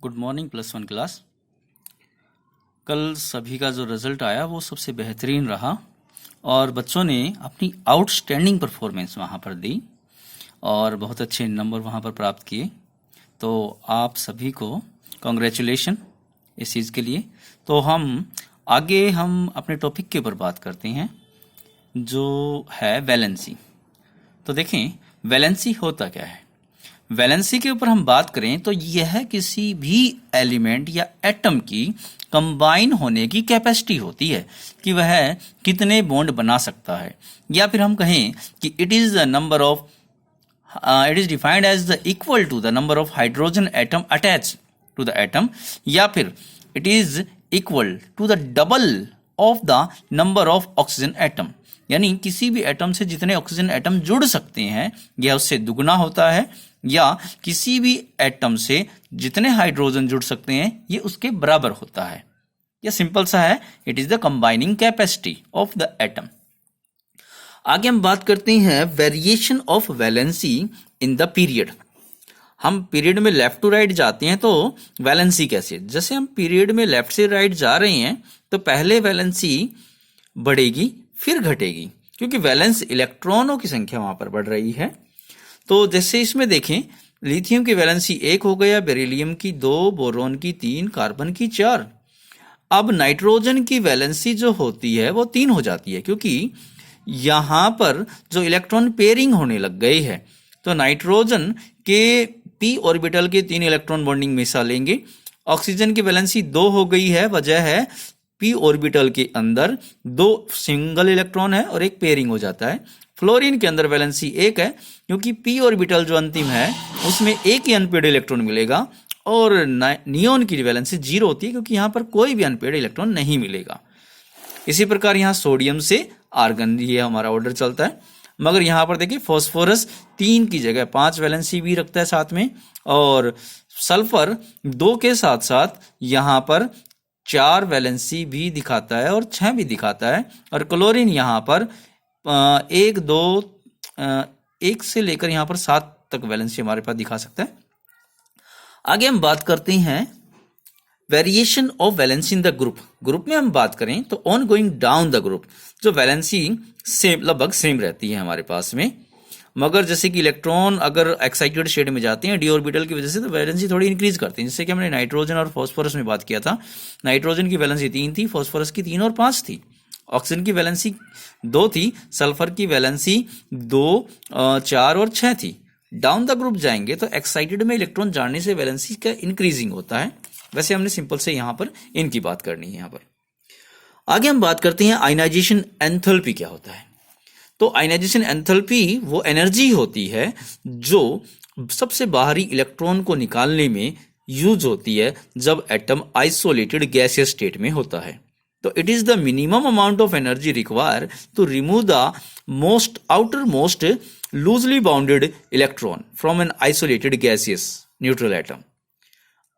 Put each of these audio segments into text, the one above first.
Good morning +1 class. कल सभी का जो रिजल्ट आया वो सबसे बेहतरीन रहा और बच्चों ने अपनी आउटस्टैंडिंग परफॉर्मेंस वहाँ पर दी और बहुत अच्छे नंबर वहाँ पर प्राप्त किए। तो आप सभी को कॉन्ग्रेचुलेशन इस चीज़ के लिए। तो हम अपने टॉपिक के ऊपर बात करते हैं जो है वैलेंसी। तो देखें वैलेंसी होता क्या है। वैलेंसी के ऊपर हम बात करें तो यह किसी भी एलिमेंट या एटम की कंबाइन होने की कैपेसिटी होती है कि वह कितने बॉन्ड बना सकता है, या फिर हम कहें कि it is the number of it is defined as the equal to the number of hydrogen atom attach to the atom, या फिर it is equal to the double of the number of oxygen atom. यानी किसी भी atom से जितने oxygen atom जुड़ सकते हैं यह उससे दुगना होता है, या किसी भी एटम से जितने हाइड्रोजन जुड़ सकते हैं ये उसके बराबर होता है। यह सिंपल सा है, it is the combining capacity of the atom. आगे हम बात करते हैं variation of valency in the period. हम पीरियड में लेफ्ट टू राइट जाते हैं तो वैलेंसी कैसे, जैसे हम पीरियड में लेफ्ट से राइट जा रहे हैं तो पहले वैलेंसी बढ़ेगी फिर घटेगी, क्योंकि वैलेंस इलेक्ट्रॉनों की संख्या वहां पर बढ़ रही है। तो जैसे इसमें देखें लिथियम की वैलेंसी 1 हो गया, बेरिलियम की 2, बोरोन की 3, कार्बन की 4। अब नाइट्रोजन की वैलेंसी जो होती है वो 3 हो जाती है, क्योंकि यहां पर जो इलेक्ट्रॉन पेयरिंग होने लग गई है। तो नाइट्रोजन के p ऑर्बिटल के 3 इलेक्ट्रॉन बॉन्डिंग में हिस्सा लेंगे। ऑक्सीजन की वैलेंसी 2 हो गई है, वजह है p ऑर्बिटल के अंदर 2 सिंगल इलेक्ट्रॉन है और एक पेयरिंग हो जाता है। फ्लोरीन के अंदर वैलेंसी 1 है, क्योंकि p ऑर्बिटल जो अंतिम है उसमें एक ही अनपेड इलेक्ट्रॉन मिलेगा, और नियोन की वैलेंसी 0 होती है, क्योंकि यहां पर कोई भी अनपेड इलेक्ट्रॉन नहीं मिलेगा। इसी प्रकार यहां सोडियम से आर्गन, ये हमारा ऑर्डर चलता है। मगर यहां पर देखिए फॉस्फोरस 3 की जगह 5 वैलेंसी भी रखता है साथ में, और सल्फर 2 के साथ साथ यहां पर 4 वैलेंसी भी दिखाता है और 6 भी दिखाता है। और क्लोरीन यहां पर 1 से लेकर यहां पर 7 तक वैलेंसी हमारे पास दिखा सकता है। आगे हम बात करते हैं variation of valency in the group में हम बात करें तो on going down the group जो वैलेंसी सेम लगभग सेम रहती है हमारे पास में। मगर जैसे कि इलेक्ट्रॉन अगर एक्साइटेड स्टेट में जाते हैं डी ऑर्बिटल की वजह से तो वैलेंसी थोड़ी इंक्रीज करती है, जैसे कि हमने नाइट्रोजन और फास्फोरस में बात किया था। नाइट्रोजन की वैलेंसी 3 थी, फास्फोरस की 3 और 5 थी, ऑक्सीजन की वैलेंसी 2 थी, सल्फर की वैलेंसी 2, 4 और 6 थी। डाउन द ग्रुप जाएंगे तो एक्साइटेड में इलेक्ट्रॉन जाने से वैलेंसी का इंक्रीजिंग होता है। वैसे हमने सिंपल से यहां पर इनकी बात करनी है। यहां पर आगे हम बात करते हैं आयनाइजेशन एंथैल्पी क्या होता है। तो आयनाइजेशन एंथैल्पी वो एनर्जी होती है जो सबसे बाहरी इलेक्ट्रॉन को निकालने में यूज होती है जब एटम आइसोलेटेड गैसियस स्टेट में होता है। तो it is the minimum amount of energy require to remove the outermost loosely bounded electron from an isolated gaseous neutral atom.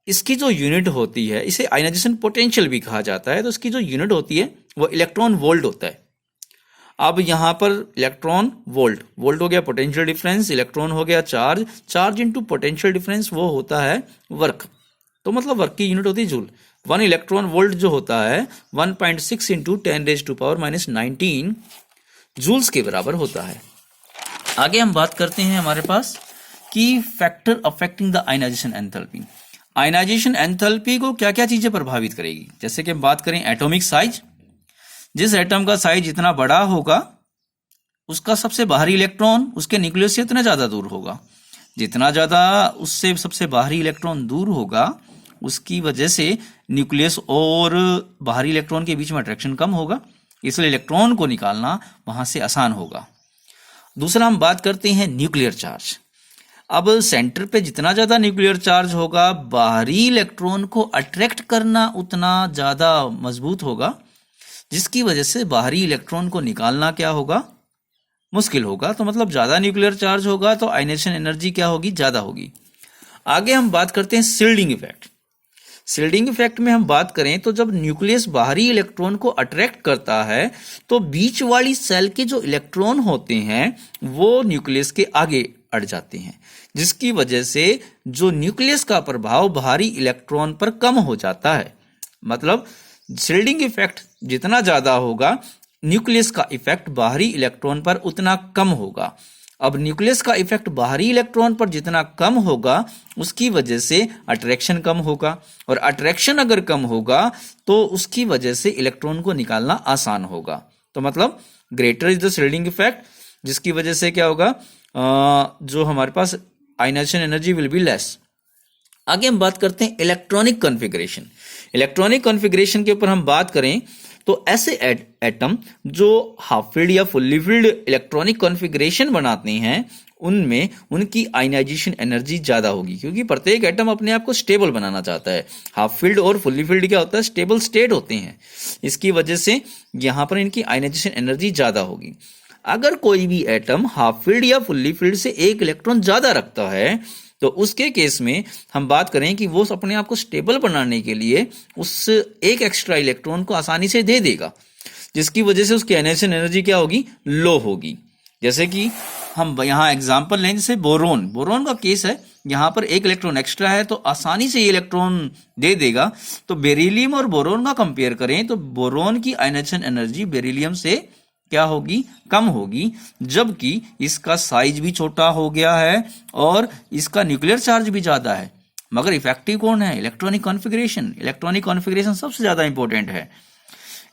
इसकी जो यूनिट होती है इसे आयनाइजेशन पोटेंशियल भी कहा जाता है। तो इसकी जो यूनिट होती है वो इलेक्ट्रॉन वोल्ट होता है। अब यहां पर इलेक्ट्रॉन वोल्ट हो गया पोटेंशियल डिफरेंस, इलेक्ट्रॉन हो गया चार्ज इंटू पोटेंशियल डिफरेंस वो होता है वर्क। तो मतलब वर्क की यूनिट होती है जूल। 1 इलेक्ट्रॉन वोल्ट जो होता है 1.6 इंटू 10⁻⁻19 जूल्स के बराबर होता है। आगे हम बात करते हैं हमारे पास की factor affecting the ionization enthalpy. Ionization enthalpy को क्या क्या चीजें प्रभावित करेगी, जैसे कि हम बात करें एटॉमिक साइज। जिस एटम का साइज जितना बड़ा होगा उसका सबसे बाहरी इलेक्ट्रॉन उसके न्यूक्लियस से उतना ज्यादा दूर होगा। जितना ज्यादा उससे सबसे बाहरी इलेक्ट्रॉन दूर होगा उसकी वजह से न्यूक्लियस और बाहरी इलेक्ट्रॉन के बीच में अट्रैक्शन कम होगा, इसलिए इलेक्ट्रॉन को निकालना वहां से आसान होगा। दूसरा हम बात करते हैं न्यूक्लियर चार्ज। अब सेंटर पे जितना ज्यादा न्यूक्लियर चार्ज होगा बाहरी इलेक्ट्रॉन को अट्रैक्ट करना उतना ज्यादा मजबूत होगा, जिसकी वजह से बाहरी इलेक्ट्रॉन को निकालना क्या होगा, मुश्किल होगा। तो मतलब ज्यादा न्यूक्लियर चार्ज होगा तो आयनेशन एनर्जी क्या होगी, ज्यादा होगी। आगे हम बात करते हैं शील्डिंग इफेक्ट। शील्डिंग इफेक्ट में हम बात करें तो जब न्यूक्लियस बाहरी इलेक्ट्रॉन को अट्रैक्ट करता है तो बीच वाली सेल के जो इलेक्ट्रॉन होते हैं वो न्यूक्लियस के आगे अड़ जाते हैं, जिसकी वजह से जो न्यूक्लियस का प्रभाव बाहरी इलेक्ट्रॉन पर कम हो जाता है। मतलब शील्डिंग इफेक्ट जितना ज्यादा होगा, न्यूक्लियस का इफेक्ट बाहरी इलेक्ट्रॉन पर उतना कम होगा। अब न्यूक्लियस का इफेक्ट बाहरी इलेक्ट्रॉन पर जितना कम होगा, उसकी वजह से अट्रैक्शन कम होगा, और अट्रैक्शन अगर कम होगा तो उसकी वजह से इलेक्ट्रॉन को निकालना आसान होगा। तो मतलब greater is the shielding effect, जिसकी वजह से क्या होगा, जो हमारे पास ionization energy will be less. आगे हम बात करते हैं इलेक्ट्रॉनिक कॉन्फ़िगरेशन। इलेक्ट्रॉनिक कॉन्फ़िगरेशन के ऊपर हम बात करें तो ऐसे एटम जो हाफ फील्ड या फुल्ली फील्ड इलेक्ट्रॉनिक कॉन्फ़िगरेशन बनाते हैं, उनमें उनकी आयनाइजेशन एनर्जी ज्यादा होगी, क्योंकि प्रत्येक एटम अपने आप को स्टेबल बनाना चाहता है। हाफ फील्ड और फुल्ली फील्ड क्या होता है, स्टेबल स्टेट होते हैं। इसकी वजह से यहां पर इनकी आयनाइजेशन एनर्जी ज्यादा होगी। अगर कोई भी एटम हाफ फील्ड या फुल्ली फील्ड से एक इलेक्ट्रॉन ज्यादा रखता है, तो उसके केस में हम बात करें कि वो अपने आप को स्टेबल बनाने के लिए उस एक एक्स्ट्रा इलेक्ट्रॉन को आसानी से दे देगा, जिसकी वजह से उसकी आयनाइजेशन एनर्जी क्या होगी, लो होगी। जैसे कि हम यहाँ एग्जांपल लें, जैसे बोरोन का केस है, यहाँ पर एक इलेक्ट्रॉन एक्स्ट्रा है तो आसानी से ये इलेक्ट्रॉन दे देगा। तो बेरिलियम और बोरोन का कंपेयर करें तो बोरोन की आयनाइजेशन एनर्जी बेरिलियम से क्या होगी, कम होगी, जबकि इसका साइज भी छोटा हो गया है और इसका न्यूक्लियर चार्ज भी ज्यादा है। मगर इफेक्टिव कौन है, इलेक्ट्रॉनिक कॉन्फ़िगरेशन। इलेक्ट्रॉनिक कॉन्फ़िगरेशन सबसे ज्यादा इंपॉर्टेंट है।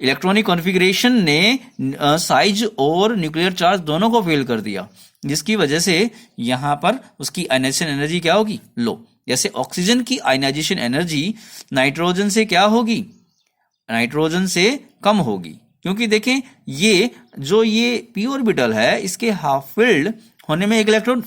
इलेक्ट्रॉनिक कॉन्फ़िगरेशन ने साइज और न्यूक्लियर चार्ज दोनों को फेल कर दिया, जिसकी वजह से यहां पर उसकी आयनाइजेशन एनर्जी क्या होगी, लो। जैसे ऑक्सीजन की आयनाइजेशन एनर्जी नाइट्रोजन से क्या होगी, नाइट्रोजन से कम होगी, क्योंकि देखें ये पी ऑर्बिटल है, इसके हाफ फील्ड होने में एक इलेक्ट्रॉन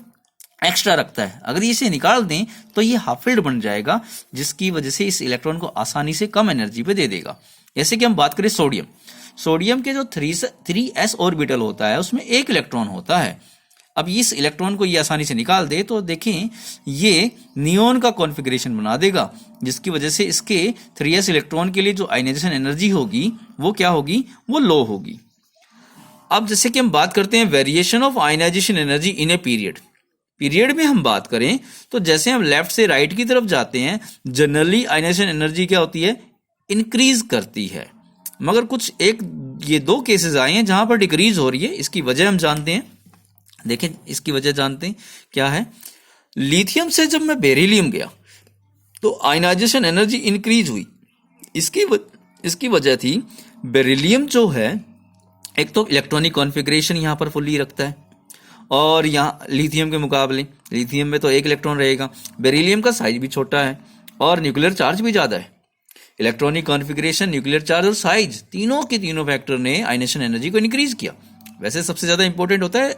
एक्स्ट्रा रखता है। अगर इसे निकाल दें तो ये हाफ फील्ड बन जाएगा, जिसकी वजह से इस इलेक्ट्रॉन को आसानी से कम एनर्जी पे दे देगा। जैसे कि हम बात करें सोडियम के जो 3s ऑर्बिटल होता है, उसमें एक इलेक्ट्रॉन होता है। अब इस इलेक्ट्रॉन को ये आसानी से निकाल दे तो देखें ये नियोन का कॉन्फ़िगरेशन बना देगा, जिसकी वजह से इसके 3s इलेक्ट्रॉन के लिए जो आयनाइजेशन एनर्जी होगी वो क्या होगी, वो लो होगी। अब जैसे कि हम बात करते हैं variation of ionization energy in a period में हम बात करें तो जैसे हम लेफ्ट से राइट की तरफ जाते हैं, जनरली आयनाइजेशन एनर्जी क्या होती है, इंक्रीज करती है। मगर कुछ ये दो केसेस आए हैं जहां पर डिक्रीज हो रही है। इसकी वजह हम जानते हैं, देखें इसकी वजह जानते हैं क्या है। लिथियम से जब मैं बेरिलियम गया तो आयनाइजेशन एनर्जी इंक्रीज हुई। इसकी वजह थी बेरिलियम जो है, एक तो इलेक्ट्रॉनिक कॉन्फ़िगरेशन यहां पर फुल्ली रखता है, और यहाँ लिथियम के मुकाबले लिथियम में तो एक इलेक्ट्रॉन रहेगा, बेरिलियम का साइज भी छोटा है और न्यूक्लियर चार्ज भी ज्यादा है। इलेक्ट्रॉनिक कॉन्फ़िगरेशन, न्यूक्लियर चार्ज और साइज, तीनों के तीनों फैक्टर ने आयनाइजेशन एनर्जी को इंक्रीज किया। वैसे सबसे ज्यादा इंपॉर्टेंट होता है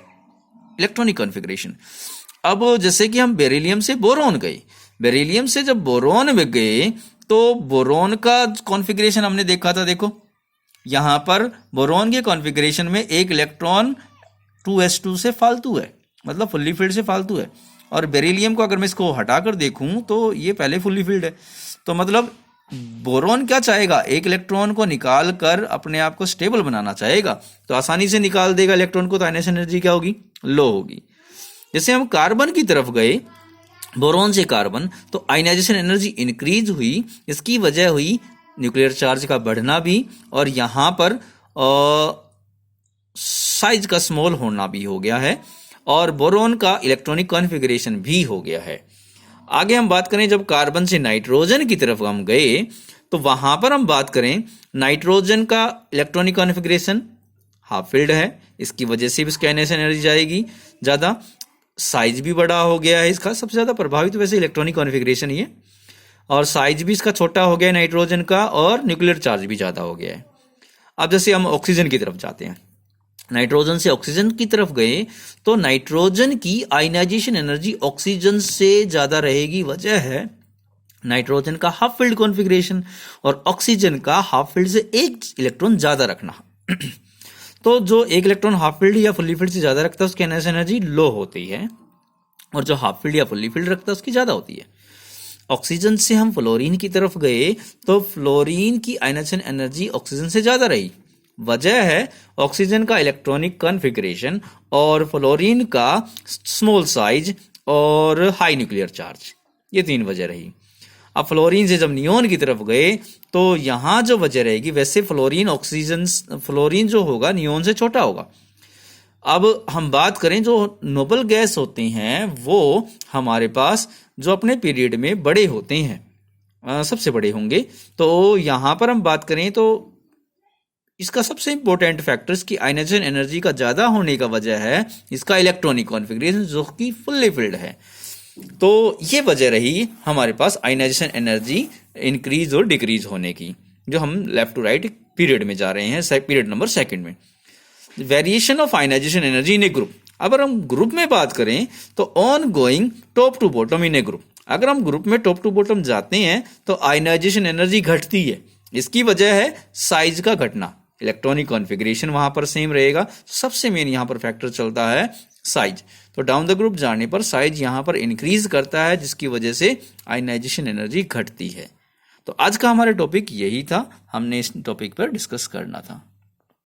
इलेक्ट्रॉनिक कॉन्फ़िगरेशन। अब जैसे कि हम बेरिलियम से बोरोन गए, बेरिलियम से जब बोरोन में गए तो बोरोन का कॉन्फ़िगरेशन हमने देखा था। देखो यहां पर बोरोन के कॉन्फ़िगरेशन में एक इलेक्ट्रॉन 2s2 से फालतू है, मतलब फुल्ली फील्ड से फालतू है। और बेरिलियम को अगर मैं इसको हटाकर देखूं तो ये पहले फुल्ली फील्ड है। तो मतलब बोरोन क्या चाहेगा, एक इलेक्ट्रॉन को निकाल कर अपने आप को स्टेबल बनाना चाहेगा, तो आसानी से निकाल देगा इलेक्ट्रॉन को, तो आयनाइजेशन एनर्जी क्या होगी, लो होगी। जैसे हम कार्बन की तरफ गए, बोरोन से कार्बन, तो आयनाइजेशन एनर्जी इंक्रीज हुई। इसकी वजह हुई न्यूक्लियर चार्ज का बढ़ना भी, और यहां पर साइज का स्मॉल होना भी हो गया है, और बोरोन का इलेक्ट्रॉनिक कॉन्फ़िगरेशन भी हो गया है। आगे हम बात करें जब कार्बन से नाइट्रोजन की तरफ हम गए तो वहां पर हम बात करें नाइट्रोजन का इलेक्ट्रॉनिक कॉन्फ़िगरेशन हाफ फील्ड है, इसकी वजह से भी उसकी आयनाइजेशन एनर्जी जाएगी ज्यादा, साइज भी बड़ा हो गया है इसका। सबसे ज्यादा प्रभावित तो वैसे इलेक्ट्रॉनिक कॉन्फ़िगरेशन ही है, और साइज भी इसका छोटा हो गया है नाइट्रोजन का, और न्यूक्लियर चार्ज भी ज्यादा हो गया है। अब जैसे हम ऑक्सीजन की तरफ जाते हैं, नाइट्रोजन से ऑक्सीजन की तरफ गए तो नाइट्रोजन की आयनाइजेशन एनर्जी ऑक्सीजन से ज्यादा रहेगी। वजह है नाइट्रोजन का हाफ फील्ड कॉन्फ़िगरेशन और ऑक्सीजन का हाफ फील्ड से एक इलेक्ट्रॉन ज्यादा रखना। तो जो एक इलेक्ट्रॉन हाफ फील्ड या फुल्ली फील्ड से ज्यादा रखता है उसकी आयनाइजेशन एनर्जी लो होती है, और जो हाफ फील्ड या फुल्ली फील्ड रखता है उसकी ज्यादा होती है। ऑक्सीजन से हम फ्लोरीन की तरफ गए तो फ्लोरीन की आयनाइजेशन एनर्जी ऑक्सीजन से ज्यादा रही, वजह है ऑक्सीजन का इलेक्ट्रॉनिक कॉन्फ़िगरेशन और फ्लोरीन का स्मॉल साइज और हाई न्यूक्लियर चार्ज। ये 3 वजह रही। अब फ्लोरीन से जब नियोन की तरफ गए तो यहाँ जो वजह रहेगी, वैसे फ्लोरीन जो होगा नियोन से छोटा होगा। अब हम बात करें जो नोबल गैस होते हैं वो हमारे पास जो अपने पीरियड में बड़े होते हैं, सबसे बड़े होंगे। तो यहाँ पर हम बात करें तो इसका सबसे इंपॉर्टेंट फैक्टर इसकी आयनाइजेशन एनर्जी का ज़्यादा होने का वजह है इसका इलेक्ट्रॉनिक कॉन्फ़िगरेशन जो कि फुल्ली फिल्ड है। तो ये वजह रही हमारे पास आयनाइजेशन एनर्जी इंक्रीज और डिक्रीज होने की, जो हम लेफ्ट टू राइट पीरियड में जा रहे हैं, पीरियड नंबर 2 में। Variation of ionization energy in a group. अगर हम ग्रुप में बात करें तो on going top to bottom in a group. अगर हम ग्रुप में टॉप टू बॉटम जाते हैं तो आयनाइजेशन एनर्जी घटती है। इसकी वजह है साइज का घटना, इलेक्ट्रॉनिक कॉन्फ़िगरेशन वहां पर सेम रहेगा। सबसे मेन यहां पर फैक्टर चलता है साइज। तो डाउन द ग्रुप जाने पर साइज यहां पर इंक्रीज करता है, जिसकी वजह से आयनाइजेशन एनर्जी घटती है। तो आज का हमारा टॉपिक यही था, हमने इस टॉपिक पर डिस्कस करना था।